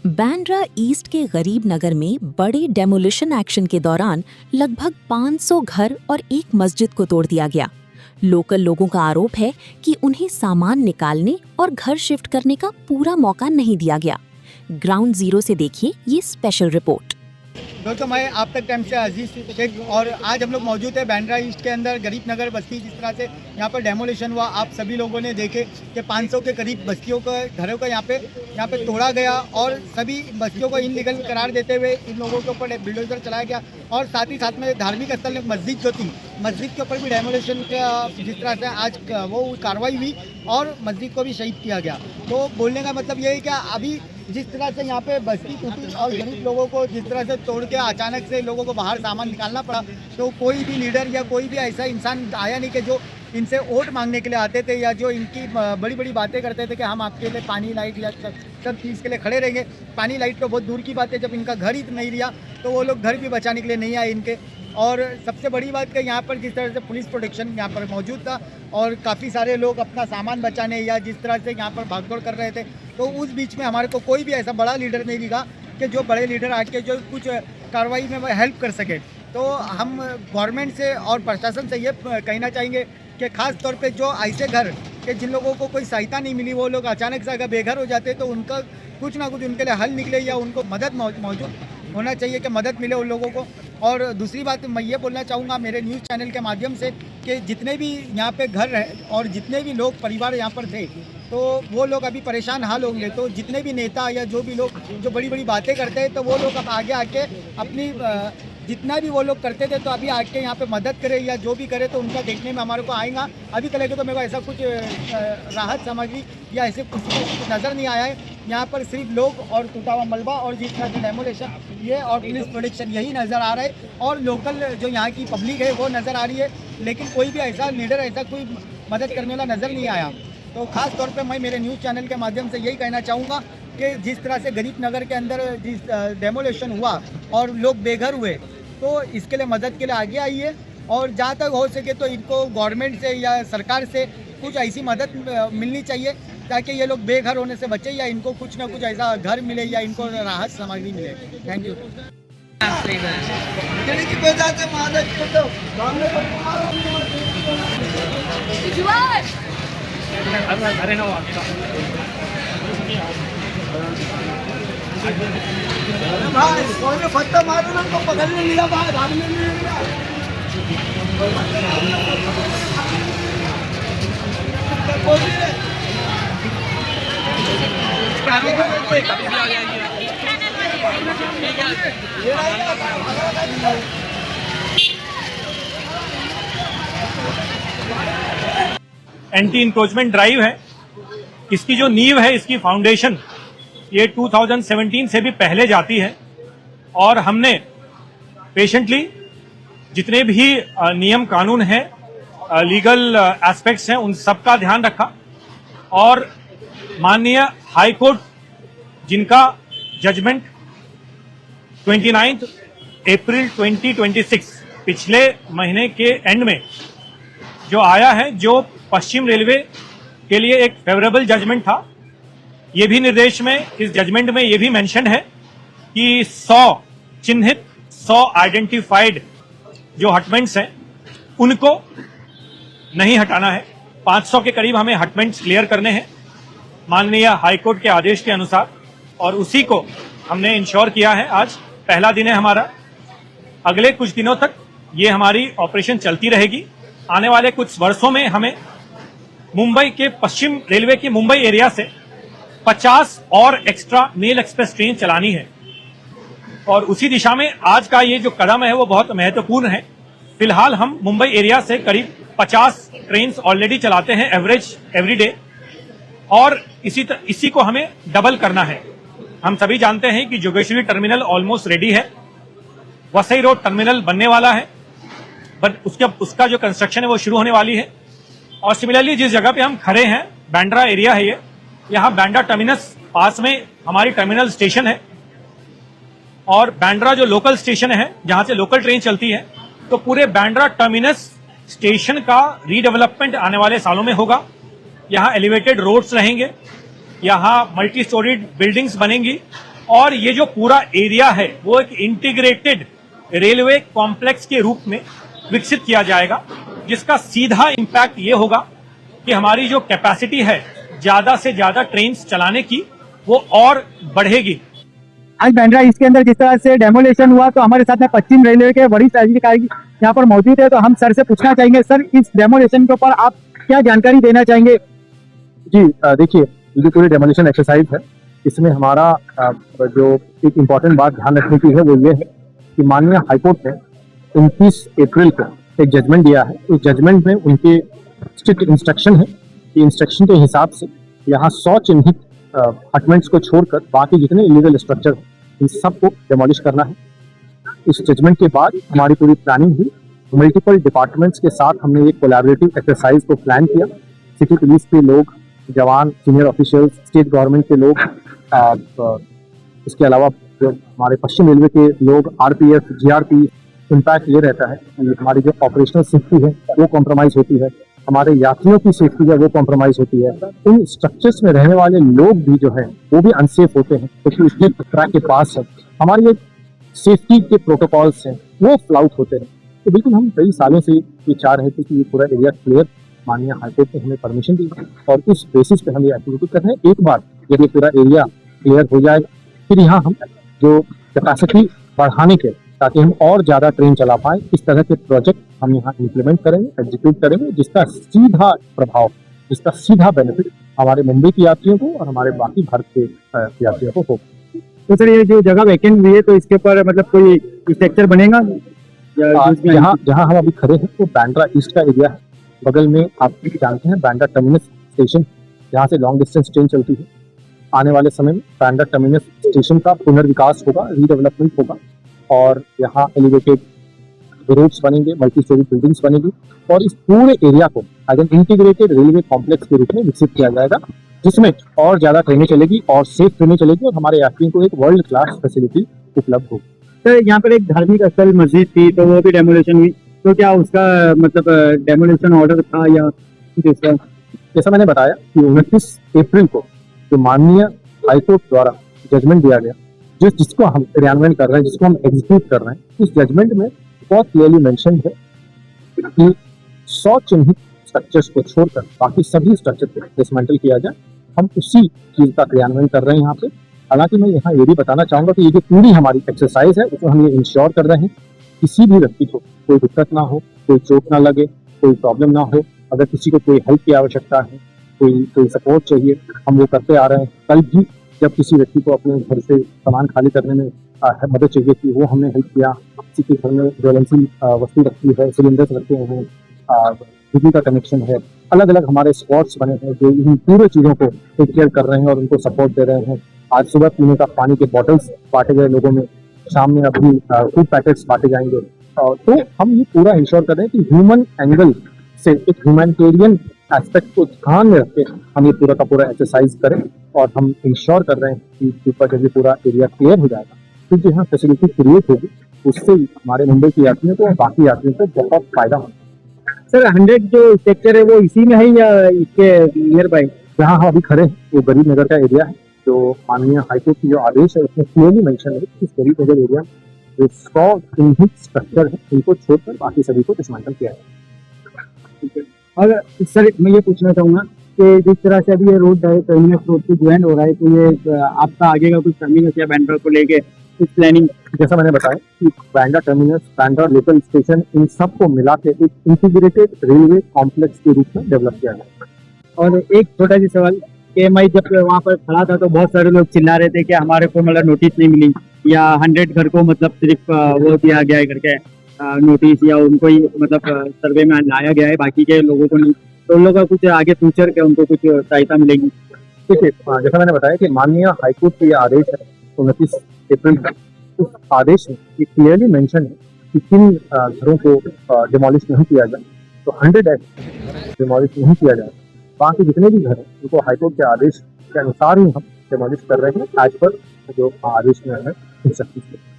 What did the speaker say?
Bandra east के गरीब नगर में बड़े डेमोलिशन एक्शन के दौरान लगभग 500 घर और एक मस्जिद को तोड़ दिया गया। लोकल लोगों का आरोप है कि उन्हें सामान निकालने और घर शिफ्ट करने का पूरा मौका नहीं दिया गया। ग्राउंड जीरो से देखिए ये स्पेशल रिपोर्ट। दोस्तों, मैं आप तक टाइम से अजीज शेख और आज हम लोग मौजूद है बांद्रा ईस्ट के अंदर गरीब नगर बस्ती। जिस तरह से यहाँ पर डेमोलिशन हुआ, आप सभी लोगों ने देखे कि 500 के करीब बस्तियों का घरों का यहाँ पे तोड़ा गया और सभी बस्तियों को इनलीगल करार देते हुए इन लोगों के ऊपर बुलडोजर चलाया गया। और साथ ही साथ में धार्मिक स्थल मस्जिद जो थी, मस्जिद के ऊपर भी डेमोलिशन का जिस तरह से आज वो कार्रवाई हुई और मस्जिद को भी शहीद किया गया। तो बोलने का मतलब ये है कि अभी जिस तरह से यहाँ पे बस्ती टूटी और गरीब लोगों को जिस तरह से तोड़ के अचानक से लोगों को बाहर सामान निकालना पड़ा, तो कोई भी लीडर या कोई भी ऐसा इंसान आया नहीं कि जो इनसे वोट मांगने के लिए आते थे या जो इनकी बड़ी बड़ी बातें करते थे कि हम आपके लिए पानी लाइट या सब चीज़ के लिए खड़े रहेंगे। पानी लाइट तो बहुत दूर की बात है, जब इनका घर ही नहीं रिया तो वो लोग घर भी बचाने के लिए नहीं आए इनके। और सबसे बड़ी बात कि यहाँ पर जिस तरह से पुलिस प्रोटेक्शन यहाँ पर मौजूद था और काफ़ी सारे लोग अपना सामान बचाने या जिस तरह से यहाँ पर भागदौड़ कर रहे थे, तो उस बीच में हमारे को कोई भी ऐसा बड़ा लीडर नहीं दिखा कि जो बड़े लीडर आके जो कुछ कार्रवाई में हेल्प कर सके। तो हम गवर्नमेंट से और प्रशासन से ये कहना चाहेंगे कि ख़ास तौर पे जो ऐसे घर के जिन लोगों को कोई सहायता नहीं मिली, वो लोग अचानक से अगर बेघर हो जाते तो उनका कुछ ना कुछ उनके लिए हल निकले या उनको मदद मौजूद होना चाहिए कि मदद मिले उन लोगों को। और दूसरी बात मैं ये बोलना चाहूँगा मेरे न्यूज़ चैनल के माध्यम से कि जितने भी यहाँ पे घर हैं और जितने भी लोग परिवार यहाँ पर थे, तो वो लोग अभी परेशान हाल होंगे। तो जितने भी नेता या जो भी लोग जो बड़ी बड़ी बातें करते हैं, तो वो लोग अब आगे आके अपनी जितना भी वो लोग करते थे तो अभी आके यहाँ पे मदद करे या जो भी करे तो उनका देखने में हमारे को आएगा। अभी तक लगे तो मेरे को ऐसा कुछ राहत सामग्री या ऐसे कुछ नज़र नहीं आया है। यहाँ पर सिर्फ लोग और टूटा हुआ मलबा और जिस तरह से डेमोलेशन ये और पुलिस प्रोटेक्शन यही नज़र आ रहा है और लोकल जो यहाँ की पब्लिक है वो नज़र आ रही है, लेकिन कोई भी ऐसा लीडर ऐसा कोई मदद करने वाला नज़र नहीं आया। तो ख़ास तौर पे मैं मेरे न्यूज़ चैनल के माध्यम से यही कहना चाहूँगा कि जिस तरह से गरीब नगर के अंदर जिस डेमोलेशन हुआ और लोग बेघर हुए, तो इसके लिए मदद के लिए आगे आइए और जहाँ तक हो सके तो इनको गवर्नमेंट से या सरकार से कुछ ऐसी मदद मिलनी चाहिए ताकि ये लोग बेघर होने से बचे या इनको कुछ ना कुछ ऐसा घर मिले या इनको राहत सामग्री मिले। Thank you. भाई कौन फत्ता मारो ना तो पकड़ने लिया भाई भागने नहीं एंटी इंक्रोचमेंट ड्राइव है। इसकी जो नींव है, इसकी फाउंडेशन ये 2017 से भी पहले जाती है और हमने पेशेंटली जितने भी नियम कानून हैं, लीगल एस्पेक्ट्स हैं, उन सब का ध्यान रखा और माननीय हाई कोर्ट जिनका जजमेंट 29 अप्रैल 2026 पिछले महीने के एंड में जो आया है, जो पश्चिम रेलवे के लिए एक फेवरेबल जजमेंट था। ये भी निर्देश में, इस जजमेंट में ये भी मेंशन है कि 100 चिन्हित 100 आइडेंटिफाइड जो हटमेंट्स हैं उनको नहीं हटाना है। 500 के करीब हमें हटमेंट्स क्लियर करने हैं माननीय हाईकोर्ट के आदेश के अनुसार और उसी को हमने इंश्योर किया है। आज पहला दिन है हमारा। अगले कुछ दिनों तक ये हमारी ऑपरेशन चलती रहेगी। आने वाले कुछ वर्षों में हमें मुंबई के पश्चिम रेलवे के मुंबई एरिया से 50 और एक्स्ट्रा मेल एक्सप्रेस ट्रेन चलानी है और उसी दिशा में आज का ये जो कदम है वो बहुत महत्वपूर्ण है। फिलहाल हम मुंबई एरिया से करीब 50 ट्रेन ऑलरेडी चलाते हैं एवरेज एवरी डे और इसी को हमें डबल करना है। हम सभी जानते हैं कि जोगेश्वरी टर्मिनल ऑलमोस्ट रेडी है, वसई रोड टर्मिनल बनने वाला है, बट उसका जो कंस्ट्रक्शन है वो शुरू होने वाली है। और सिमिलरली जिस जगह पे हम खड़े हैं, बांद्रा एरिया है ये, यहाँ बांद्रा टर्मिनस पास में हमारी टर्मिनल स्टेशन है और बांद्रा जो लोकल स्टेशन है जहां से लोकल ट्रेन चलती है, तो पूरे बांद्रा टर्मिनस स्टेशन का रीडेवलपमेंट आने वाले सालों में होगा। यहाँ एलिवेटेड रोड्स रहेंगे, यहाँ मल्टी स्टोरीड बिल्डिंग्स बनेंगी और ये जो पूरा एरिया है वो एक इंटीग्रेटेड रेलवे कॉम्प्लेक्स के रूप में विकसित किया जाएगा, जिसका सीधा इम्पैक्ट ये होगा कि हमारी जो कैपेसिटी है ज्यादा से ज्यादा ट्रेन चलाने की वो और बढ़ेगी। आज बांद्रा ईस्ट के अंदर जिस तरह से डेमोलेशन हुआ, तो हमारे साथ में पश्चिम रेलवे के वरिष्ठ अधिकारी यहाँ पर मौजूद है, तो हम सर से पूछना चाहेंगे, सर इस डेमोलेशन के ऊपर आप क्या जानकारी देना चाहेंगे? जी देखिए, ये जो पूरी डेमोलिशन एक्सरसाइज है, इसमें हमारा जो एक इम्पॉर्टेंट बात ध्यान रखने की है वो ये है कि माननीय हाईकोर्ट ने 29 अप्रैल को एक जजमेंट दिया है। उस जजमेंट में उनके स्ट्रिक्ट इंस्ट्रक्शन है कि इंस्ट्रक्शन के हिसाब से यहाँ 100 चिन्हित अपार्टमेंट्स को छोड़कर बाकी जितने इलीगल स्ट्रक्चर हैं इन सबको डेमोलिश करना है। इस जजमेंट के बाद हमारी पूरी प्लानिंग हुई, मल्टीपल डिपार्टमेंट्स के साथ हमने एक कोलैबोरेटिव एक्सरसाइज को प्लान किया। सिटी पुलिस के लोग, जवान, सीनियर ऑफिशियल्स, स्टेट गवर्नमेंट के लोग, इसके अलावा जो हमारे पश्चिम रेलवे के लोग, आरपीएफ, जीआरपी। इम्पैक्ट ये रहता है कि हमारी जो ऑपरेशनल सेफ्टी है वो कॉम्प्रोमाइज होती है, हमारे यात्रियों की सेफ्टी है वो कॉम्प्रोमाइज होती है, इन स्ट्रक्चर्स में रहने वाले लोग भी जो है वो भी अनसेफ होते हैं क्योंकि उसके ट्रैक के पास है, हमारी ये सेफ्टी के प्रोटोकॉल्स हैं वो फ्लाउट होते हैं। तो बिल्कुल हम कई सालों से ये चाह रहे थे कि ये पूरा एरिया क्लियर, माननीय हाईकोर्ट ने हमें परमिशन दी और उस बेसिस पे हम ये एक्टिविटी कर रहे हैं। एक बार जब ये पूरा एरिया क्लियर हो जाएगा फिर यहाँ हम जो कैपेसिटी बढ़ाने के, ताकि हम और ज़्यादा ट्रेन चला पाए, इस तरह के प्रोजेक्ट हम यहाँ इम्प्लीमेंट करेंगे, एग्जीक्यूट करेंगे, जिसका सीधा प्रभाव, जिसका सीधा बेनिफिट हमारे मुंबई के यात्रियों को और हमारे बाकी भारत के यात्रियों को होगा। तो सर ये जो जगह वैकेंट हुई है, तो इसके ऊपर मतलब कोई स्ट्रक्चर बनेगा? जहाँ हम अभी खड़े हैं वो बांद्रा ईस्ट का एरिया है। बगल में आप जानते हैं बांद्रा टर्मिनस स्टेशन, जहाँ से लॉन्ग डिस्टेंस ट्रेन चलती है। आने वाले समय में बांद्रा टर्मिनस स्टेशन का पुनर्विकास होगा, रीडेवलपमेंट होगा और यहाँ एलिवेटेड रोड्स बनेंगे, मल्टी स्टोरी बिल्डिंग्स बनेगी और इस पूरे एरिया को as an integrated railway complex के रूप में विकसित किया जाएगा, जिसमें और ज्यादा ट्रेनें चलेगी और सेफ ट्रेनें चलेगी और हमारे यात्रियों को एक वर्ल्ड क्लास फैसिलिटी उपलब्ध होगी। सर यहाँ पर एक धार्मिक स्थल मस्जिद थी, तो वो भी डेमोलेशन हुई, तो क्या उसका मतलब डेमोलेशन ऑर्डर था या दूसरा? जैसा मैंने बताया कि 29 अप्रैल को जो माननीय हाईकोर्ट द्वारा जजमेंट दिया गया, जिसको हम क्रियान्वयन कर रहे हैं, जिसको हम एग्जीक्यूट कर रहे हैं, इस जजमेंट में बहुत क्लियरली मेंशन है कि 100 चिन्हित स्ट्रक्चर्स को छोड़कर बाकी सभी स्ट्रक्चर को डिसमेंटल किया जाए। हम उसी चीज का क्रियान्वयन कर रहे हैं यहाँ पे। हालांकि मैं यहाँ ये भी बताना चाहूंगा कि ये जो पूरी हमारी एक्सरसाइज है उसमें हम ये इंश्योर कर रहे हैं किसी भी व्यक्ति को कोई दिक्कत ना हो, कोई चोट ना लगे, कोई प्रॉब्लम ना हो। अगर किसी को कोई हेल्प की आवश्यकता है, कोई सपोर्ट चाहिए, हम वो करते आ रहे हैं। कल भी जब किसी व्यक्ति को अपने घर से सामान खाली करने में मदद चाहिए थी, वो हमने हेल्प किया। किसी के घर में ज्वलनशील वस्तु रखी है, सिलेंडर्स रखे हैं, बिजली का कनेक्शन है, अलग अलग हमारे स्पॉट्स बने हैं जो इन पूरे चीज़ों को टेक केयर कर रहे हैं और उनको सपोर्ट दे रहे हैं। आज सुबह पीने का पानी के बॉटल्स बांटे गए लोगों में, शाम में अभी फूड पैकेट्स बांटे जाएंगे। तो हम ये पूरा इंश्योर कर रहे हैं कि ह्यूमन एंगल से एक ह्यूमैनिटेरियन एस्पेक्ट को ध्यान में रख के हम ये पूरा का पूरा एक्सरसाइज करें और हम इंश्योर कर रहे हैं कि ऊपर जब ये पूरा एरिया क्लियर हो जाएगा फिर जो यहाँ फैसिलिटी क्रिएट होगी उससे हमारे मुंबई के यात्रियों को और बाकी यात्रियों को बहुत फायदा होगा। सर 100 जो स्ट्रक्चर है वो इसी में है या इसके नियर बाय? जहाँ हम अभी खड़े हैं वो गरीब नगर का एरिया है। जो माननीय हाईकोर्ट की जो आदेश है उसमें क्लियरली मेंशन है कि इस गरीब नगर एरिया जो 100 चिन्हित स्ट्रक्चर है उनको छोड़कर बाकी सभी को डिसमेंटल किया है। और सर मैं ये पूछना चाहूँगा कि जिस तरह से अभी ये रोड है टर्मिनस रोड से ज्वाइन हो रहा है, तो ये आपका आगे का कुछ टर्मिनस या बांद्रा को लेके कुछ प्लानिंग? जैसा मैंने बताया कि Bandra terminus, Bandra local station, इन सबको मिला के एक इंटीग्रेटेड रेलवे कॉम्प्लेक्स के रूप में डेवलप किया गया। और एक छोटा सा सवाल कि मैं जब वहाँ पर खड़ा था तो बहुत सारे लोग चिल्ला रहे थे कि हमारे को मतलब नोटिस नहीं मिली या 100 घर को मतलब सिर्फ वो दिया गया है करके नोटिस, या उनको ही मतलब सर्वे में लाया गया है, बाकी के लोगों को नहीं। तो उन लोगों का कुछ आगे फ्यूचर के उनको कुछ सहायता मिलेगी? देखिए, जैसा मैंने बताया कि माननीय हाईकोर्ट का ये आदेश है 29 अप्रैल का। उस आदेश में ये क्लियरली मेंशन है कि किन घरों को डिमोलिश नहीं किया जाए, तो 100 डिमोलिश नहीं किया जाए। बाकी जितने भी घर हैं उनको हाईकोर्ट के आदेश के अनुसार ही हम डिमोलिश कर रहे हैं एज पर जो आदेश में है इंस्ट्रक्शन।